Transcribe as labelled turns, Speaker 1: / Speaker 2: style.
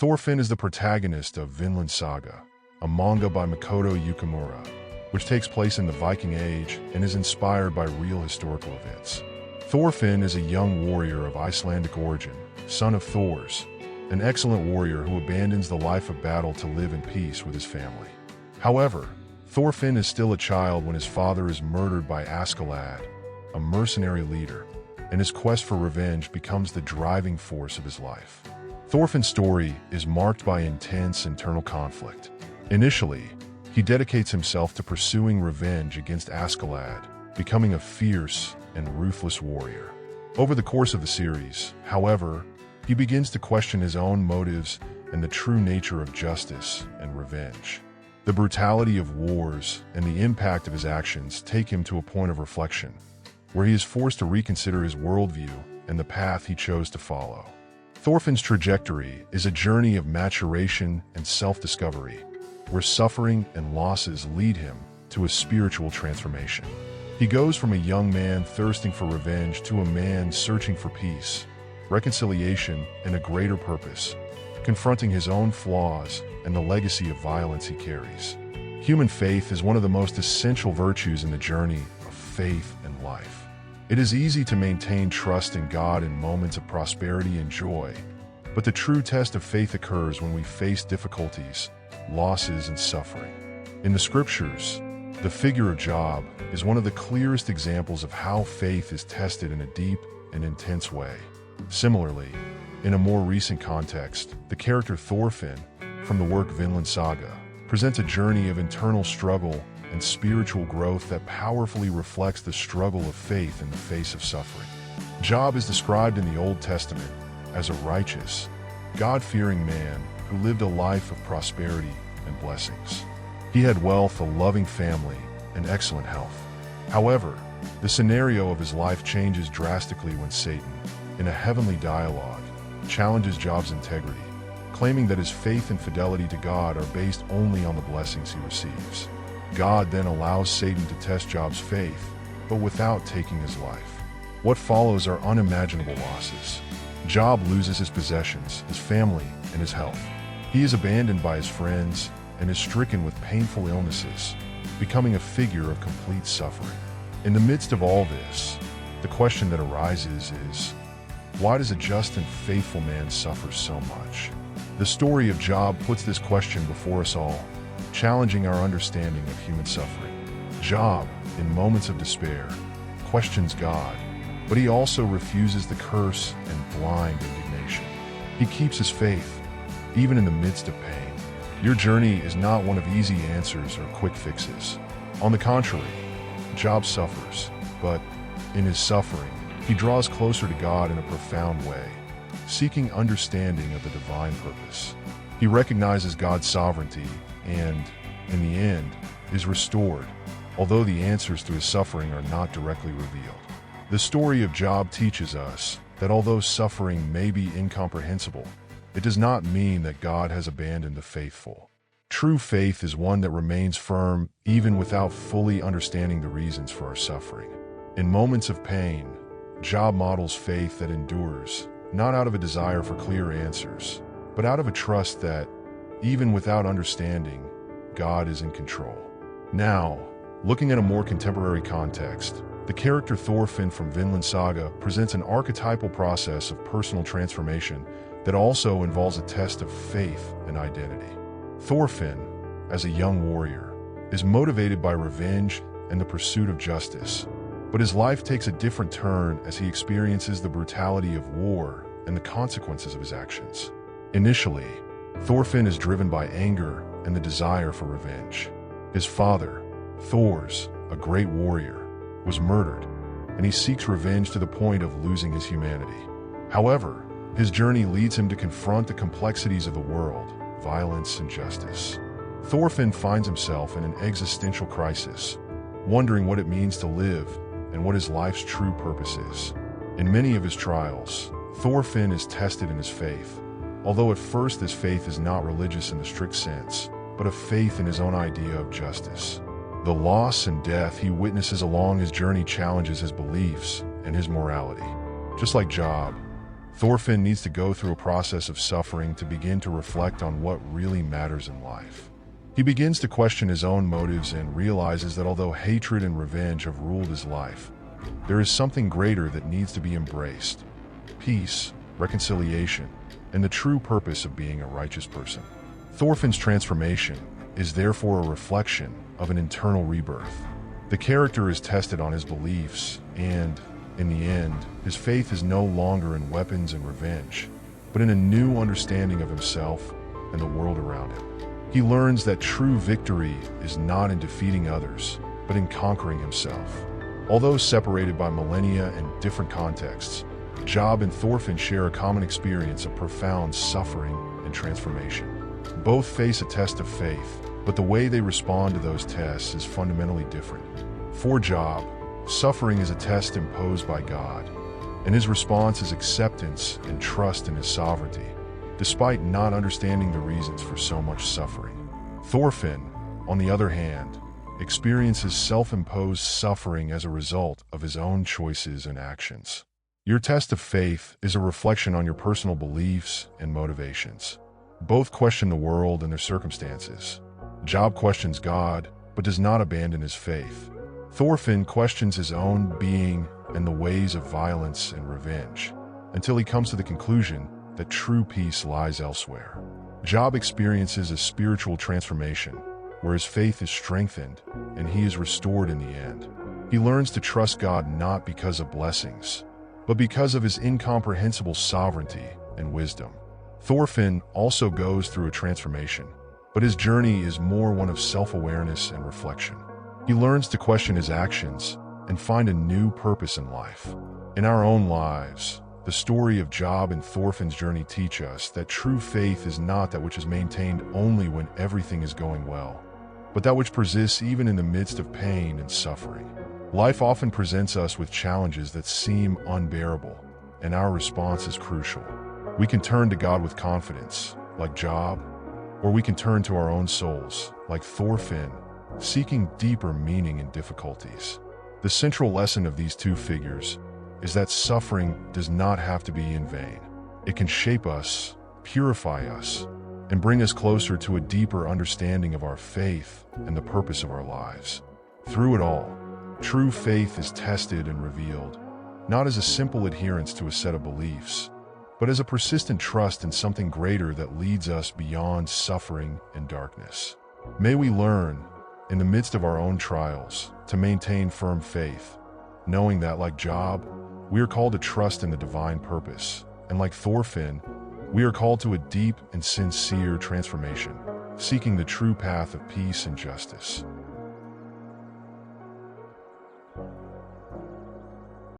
Speaker 1: Thorfinn is the protagonist of Vinland Saga, a manga by Makoto Yukimura, which takes place in the Viking Age and is inspired by real historical events. Thorfinn is a young warrior of Icelandic origin, son of Thors, an excellent warrior who abandons the life of battle to live in peace with his family. However, Thorfinn is still a child when his father is murdered by Askeladd, a mercenary leader, and his quest for revenge becomes the driving force of his life. Thorfinn's story is marked by intense internal conflict. Initially, he dedicates himself to pursuing revenge against Askeladd, becoming a fierce and ruthless warrior. Over the course of the series, however, he begins to question his own motives and the true nature of justice and revenge. The brutality of wars and the impact of his actions take him to a point of reflection, where he is forced to reconsider his worldview and the path he chose to follow. Thorfinn's trajectory is a journey of maturation and self-discovery, where suffering and losses lead him to a spiritual transformation. He goes from a young man thirsting for revenge to a man searching for peace, reconciliation, and a greater purpose, confronting his own flaws and the legacy of violence he carries. Human faith is one of the most essential virtues in the journey of faith and life. It is easy to maintain trust in God in moments of prosperity and joy, but the true test of faith occurs when we face difficulties, losses, and suffering. In the scriptures, the figure of Job is one of the clearest examples of how faith is tested in a deep and intense way. Similarly, in a more recent context, the character Thorfinn from the work Vinland Saga presents a journey of internal struggle and spiritual growth that powerfully reflects the struggle of faith in the face of suffering. Job is described in the Old Testament as a righteous, God-fearing man who lived a life of prosperity and blessings. He had wealth, a loving family, and excellent health. However, the scenario of his life changes drastically when Satan, in a heavenly dialogue, challenges Job's integrity, claiming that his faith and fidelity to God are based only on the blessings he receives. God then allows Satan to test Job's faith, but without taking his life. What follows are unimaginable losses. Job loses his possessions, his family, and his health. He is abandoned by his friends and is stricken with painful illnesses, becoming a figure of complete suffering. In the midst of all this, the question that arises is, why does a just and faithful man suffer so much? The story of Job puts this question before us all, challenging our understanding of human suffering. Job, in moments of despair, questions God, but he also refuses the curse and blind indignation. He keeps his faith, even in the midst of pain. Your journey is not one of easy answers or quick fixes. On the contrary, Job suffers, but in his suffering, he draws closer to God in a profound way, seeking understanding of the divine purpose. He recognizes God's sovereignty and, in the end, is restored, although the answers to his suffering are not directly revealed. The story of Job teaches us that although suffering may be incomprehensible, it does not mean that God has abandoned the faithful. True faith is one that remains firm even without fully understanding the reasons for our suffering. In moments of pain, Job models faith that endures, not out of a desire for clear answers, but out of a trust that, even without understanding, God is in control. Now, looking at a more contemporary context, the character Thorfinn from Vinland Saga presents an archetypal process of personal transformation that also involves a test of faith and identity. Thorfinn, as a young warrior, is motivated by revenge and the pursuit of justice, but his life takes a different turn as he experiences the brutality of war and the consequences of his actions. Initially, Thorfinn is driven by anger and the desire for revenge. His father, Thors, a great warrior, was murdered, and he seeks revenge to the point of losing his humanity. However, his journey leads him to confront the complexities of the world, violence, and justice. Thorfinn finds himself in an existential crisis, wondering what it means to live and what his life's true purpose is. In many of his trials, Thorfinn is tested in his faith, although at first this faith is not religious in the strict sense, but a faith in his own idea of justice. The loss and death he witnesses along his journey challenges his beliefs and his morality. Just like Job, Thorfinn needs to go through a process of suffering to begin to reflect on what really matters in life. He begins to question his own motives and realizes that although hatred and revenge have ruled his life, there is something greater that needs to be embraced: peace, reconciliation, and the true purpose of being a righteous person. Thorfinn's transformation is therefore a reflection of an internal rebirth. The character is tested on his beliefs, and, in the end, his faith is no longer in weapons and revenge, but in a new understanding of himself and the world around him. He learns that true victory is not in defeating others, but in conquering himself. Although separated by millennia and different contexts, Job and Thorfinn share a common experience of profound suffering and transformation. Both face a test of faith, but the way they respond to those tests is fundamentally different. For Job, suffering is a test imposed by God, and his response is acceptance and trust in his sovereignty, despite not understanding the reasons for so much suffering. Thorfinn, on the other hand, experiences self-imposed suffering as a result of his own choices and actions. Your test of faith is a reflection on your personal beliefs and motivations. Both question the world and their circumstances. Job questions God, but does not abandon his faith. Thorfinn questions his own being and the ways of violence and revenge, until he comes to the conclusion that true peace lies elsewhere. Job experiences a spiritual transformation, where his faith is strengthened and he is restored in the end. He learns to trust God not because of blessings, but because of his incomprehensible sovereignty and wisdom. Thorfinn also goes through a transformation, but his journey is more one of self-awareness and reflection. He learns to question his actions and find a new purpose in life. In our own lives, the story of Job and Thorfinn's journey teach us that true faith is not that which is maintained only when everything is going well, but that which persists even in the midst of pain and suffering. Life often presents us with challenges that seem unbearable, and our response is crucial. We can turn to God with confidence, like Job, or we can turn to our own souls, like Thorfinn, seeking deeper meaning in difficulties. The central lesson of these two figures is that suffering does not have to be in vain. It can shape us, purify us, and bring us closer to a deeper understanding of our faith and the purpose of our lives. Through it all, true faith is tested and revealed, not as a simple adherence to a set of beliefs, but as a persistent trust in something greater that leads us beyond suffering and darkness. May we learn, in the midst of our own trials, to maintain firm faith, knowing that, like Job, we are called to trust in the divine purpose, and like Thorfinn, we are called to a deep and sincere transformation, seeking the true path of peace and justice.